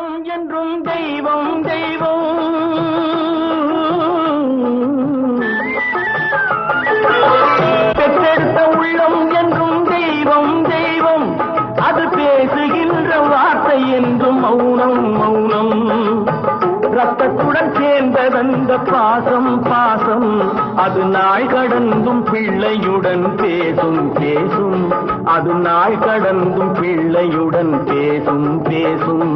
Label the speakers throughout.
Speaker 1: உள்ளம் என்றும் தெய்வம் தெய்வம். பெற்றெடுத்த உள்ளம் என்றும் தெய்வம் தெய்வம். அது பேசுகின்ற வார்த்தை என்றும் மௌனம் மௌனம். ரத்தத்துடன் சேர்ந்ததந்த பாசம் பாசம். அது நாள் கடந்தும் பிள்ளையுடன் பேசும் பேசும். அது நாள் கடந்தும் பிள்ளையுடன் பேசும் பேசும்.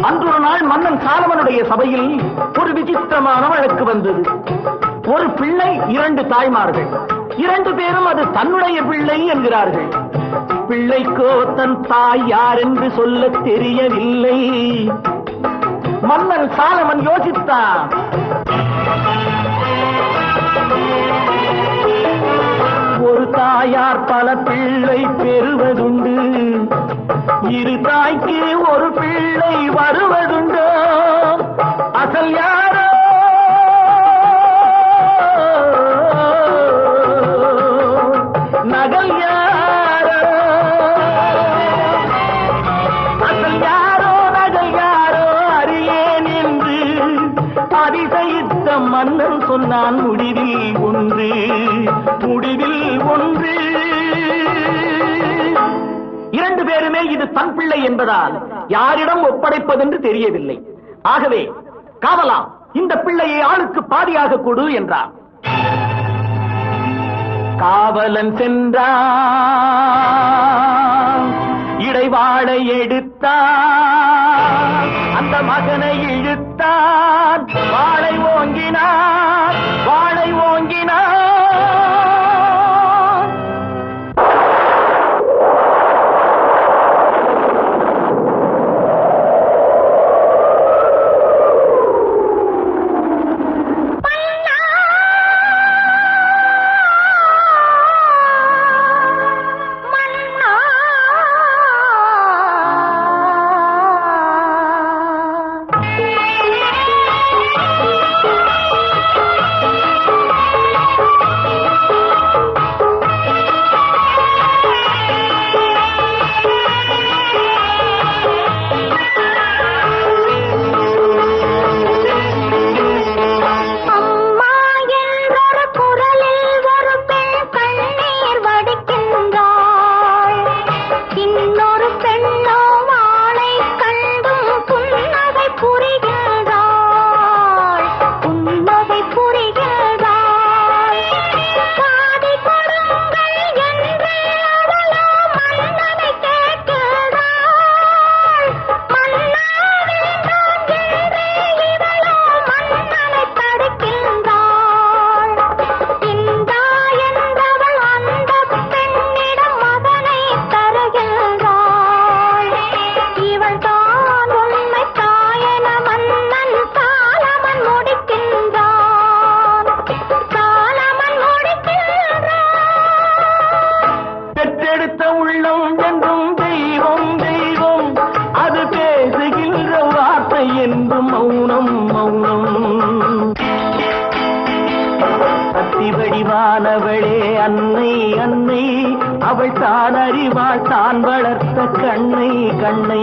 Speaker 1: அன்றொரு நாள் மன்னன் சாலமனுடைய சபையில் ஒரு விசித்திரமான வழக்கு வந்தது. ஒரு பிள்ளை, 2 தாய்மார்கள். 2 பேரும் அது தன்னுடைய பிள்ளை என்கிறார்கள். பிள்ளைக்கோ தன் தாய் யார் என்று சொல்ல தெரியவில்லை. மன்னன் சாலமன் யோசித்தான். ஒரு தாயார் பல பிள்ளை பெறுவதுண்டு, 2 தாய்க்கு ஒரு பிள்ளை வருவதுண்டோ? அசல் யாரோ நகல் யாரோ? அசல் யாரோ நகல் யாரோ அறியேன் என்று அதிசயித்த மன்னன் சொன்னான். முடிவில் ஒன்று, முடிவில் ஒன்று. 2 பேருமே இது தன் பிள்ளை என்பதால் யாரிடம் ஒப்படைப்பதென்று தெரியவில்லை. ஆகவே காவலா, இந்த பிள்ளையை ஆளுக்கு பாதியாக கொடு என்றார். காவலன் சென்றான், இடைவாளை எடுத்தான், அந்த மகனை இழுத்தான், வாளை ஓங்கினான், வாளை ஓங்கினான். வடிவானவளே அன்னை அன்னை, அவள் தான் அறிவாள் தான் வளர்த்த கண்ணை கண்ணை.